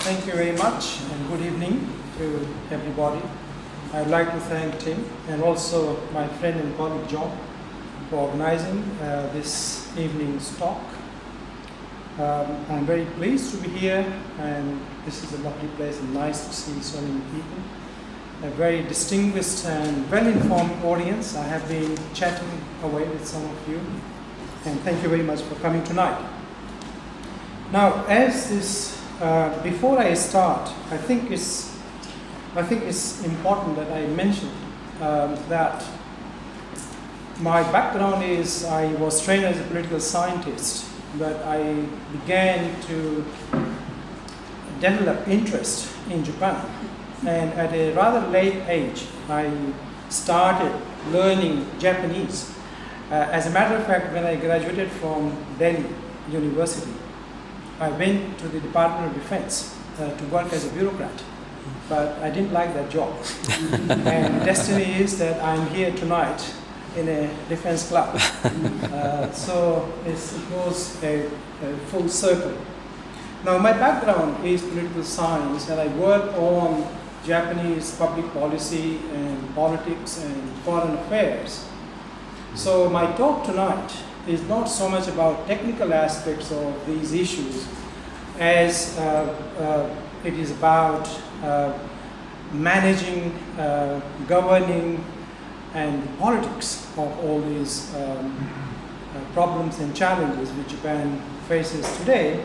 Thank you very much and good evening to everybody. I'd like to thank Tim and also my friend and colleague John for organizing this evening's talk. I'm very pleased to be here, and this is a lovely place and nice to see so many people. A very distinguished and well-informed audience. I have been chatting away with some of you, and thank you very much for coming tonight. Now, as this, before I start, I think it's important that I mention that my background is I was trained as a political scientist, but I began to develop interest in Japan. And at a rather late age, I started learning Japanese. As a matter of fact, when I graduated from Delhi University, I went to the Department of Defense to work as a bureaucrat, but I didn't like that job. And destiny is that I'm here tonight in a defense club. So it goes a full circle. Now, my background is political science, and I work on Japanese public policy and politics and foreign affairs. So my talk tonight is not so much about technical aspects of these issues as it is about managing, governing, and politics of all these problems and challenges which Japan faces today.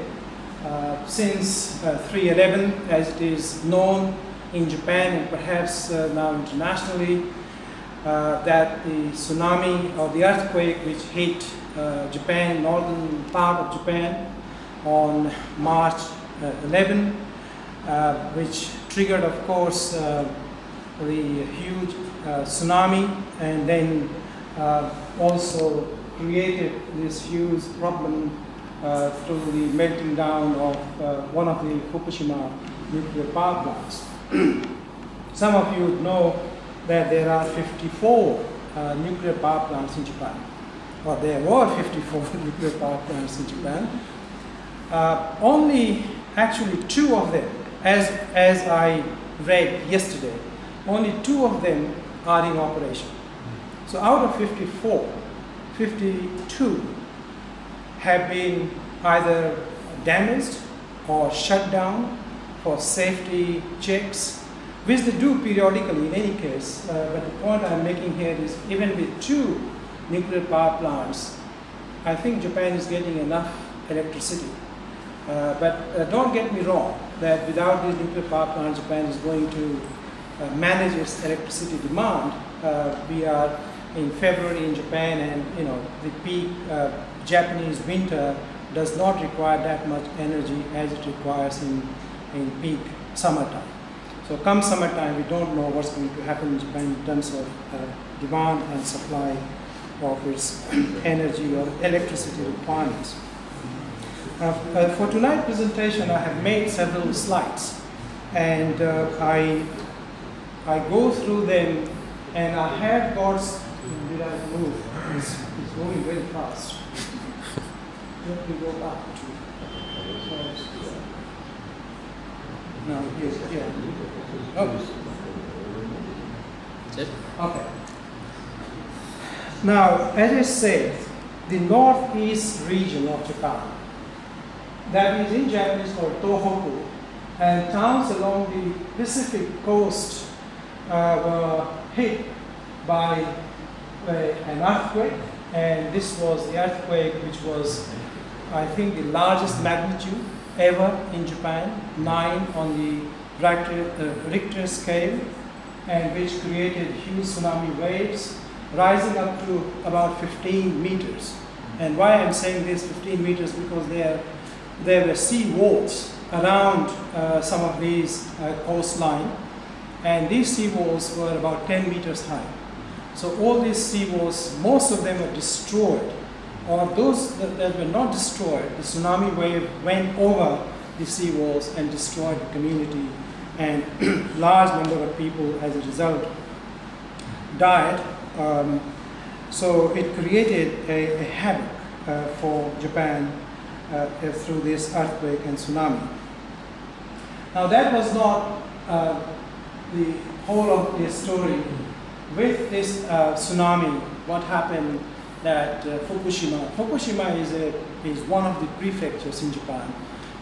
Since 3/11, as it is known in Japan and perhaps now internationally, that the tsunami or the earthquake which hit Japan, northern part of Japan on March 11, which triggered, of course, the huge tsunami, and then also created this huge problem through the melting down of one of the Fukushima nuclear power plants. Some of you know that there are 54 nuclear power plants in Japan, or there were 54 nuclear power plants in Japan. Only actually 2 of them, as I read yesterday, only 2 of them are in operation. So out of 54, 52 have been either damaged or shut down for safety checks, which they do periodically in any case. But the point I'm making here is even with 2 nuclear power plants, I think Japan is getting enough electricity. But don't get me wrong, that without these nuclear power plants, Japan is going to manage its electricity demand. We are in February in Japan, and the peak Japanese winter does not require that much energy as it requires in peak summertime. So come summertime, we don't know what's going to happen in Japan in terms of demand and supply of its energy or electricity requirements. For tonight's presentation, I have made several slides, and I go through them, and I have got. Did I move? It's moving very fast. Let me go back to. No, here. Oh. That's it? Okay. Now, as I said, the northeast region of Japan, that is in Japanese called Tohoku, and towns along the Pacific coast were hit by an earthquake, and this was the earthquake which was, I think, the largest magnitude ever in Japan, 9 on the Richter scale, and which created huge tsunami waves rising up to about 15 meters. And why I'm saying this 15 meters, because there were sea walls around some of these coastline, and these sea walls were about 10 meters high. So all these sea walls, most of them were destroyed, or those that were not destroyed, the tsunami wave went over the sea walls and destroyed the community, and large number of people as a result died. So it created a havoc for Japan through this earthquake and tsunami. Now that was not the whole of the story. With this tsunami, what happened that Fukushima is one of the prefectures in Japan.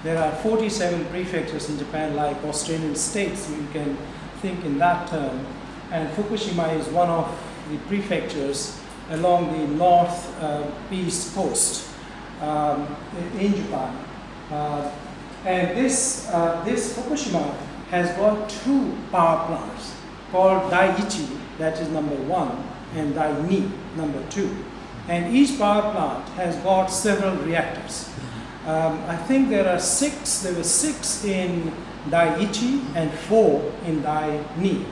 There are 47 prefectures in Japan, like Australian states, you can think in that term. And Fukushima is one of the prefectures along the northeast coast in Japan. And this Fukushima has got two power plants called Daiichi, that is number 1, and Daiichi, number 2. And each power plant has got several reactors. I think there were 6 in Daiichi and 4 in Daiichi.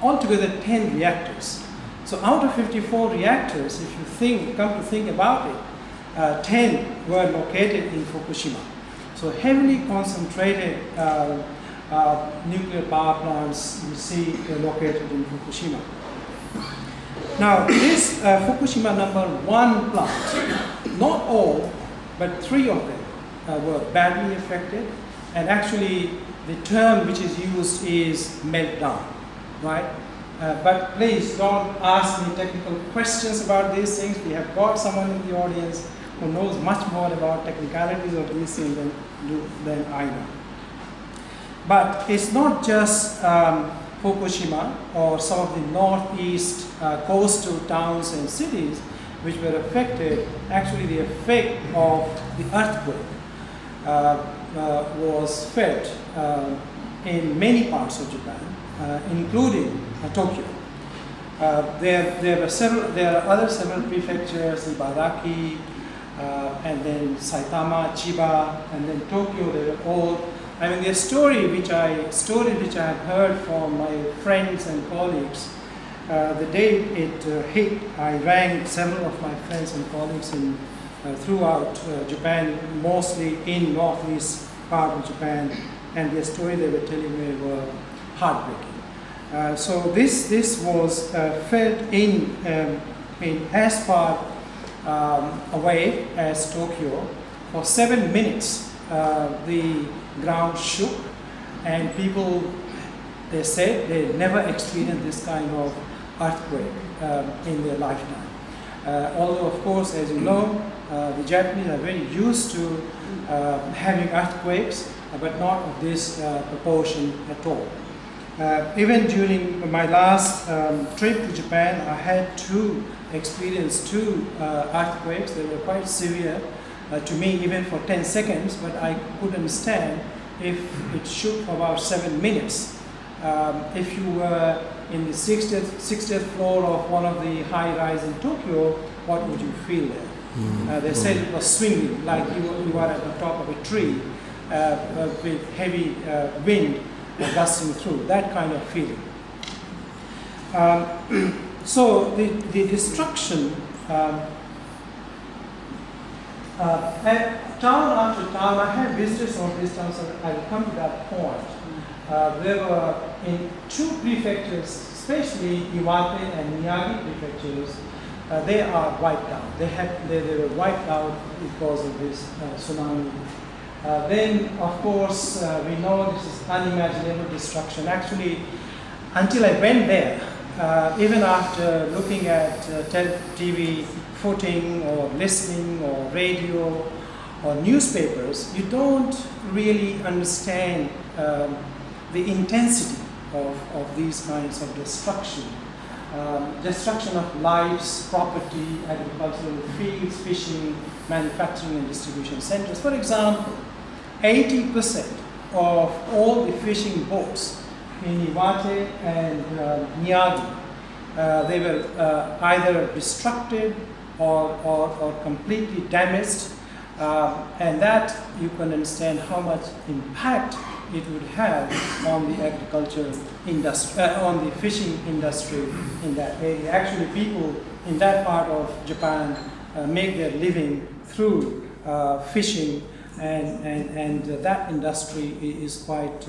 Altogether 10 reactors. So out of 54 reactors, if you come to think about it, 10 were located in Fukushima. So heavily concentrated nuclear power plants you see located in Fukushima. Now this Fukushima number 1 plant, not all, but 3 of them were badly affected, and actually the term which is used is meltdown, right? But please don't ask me technical questions about these things. We have got someone in the audience who knows much more about technicalities of these things than I know. But it's not just Fukushima or some of the northeast coastal towns and cities which were affected. Actually, the effect of the earthquake was felt in many parts of Japan, including Tokyo. There are other several prefectures, Ibaraki, and then Saitama, Chiba, and then Tokyo. They were all. I mean, the story which I have heard from my friends and colleagues. The day it hit, I rang several of my friends and colleagues throughout Japan, mostly in northeast part of Japan, and the story they were telling me were heartbreaking. So this was felt in as far away as Tokyo. For 7 minutes, the ground shook, and people, they said they never experienced this kind of earthquake in their lifetime. Although, of course, as you know, the Japanese are very used to having earthquakes, but not of this proportion at all. Even during my last trip to Japan, I had to experience 2 earthquakes. They were quite severe to me, even for 10 seconds, but I could understand if it shook for about 7 minutes. If you were in the 60th floor of one of the high-rise in Tokyo, what would you feel there? They said it was swinging, like you are at the top of a tree with heavy wind gusting through, that kind of feeling. So the destruction, at town after town, I have visited some of these towns, so I will come to that point. There were in 2 prefectures, especially Iwate and Miyagi prefectures, they are wiped out. They were wiped out because of this tsunami. Then, of course, we know this is unimaginable destruction. Actually, until I went there, even after looking at TV footing or listening or radio or newspapers, you don't really understand the intensity of these kinds of destruction. Destruction of lives, property, agricultural fields, fishing, manufacturing and distribution centers. For example, 80% of all the fishing boats in Iwate and Miyagi, they were either destructed or completely damaged, and that you can understand how much impact it would have on the agriculture industry, on the fishing industry in that area. Actually, people in that part of Japan make their living through fishing, and that industry is quite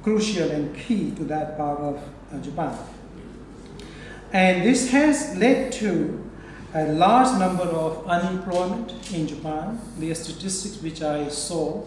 crucial and key to that part of Japan. And this has led to a large number of unemployment in Japan. The statistics which I saw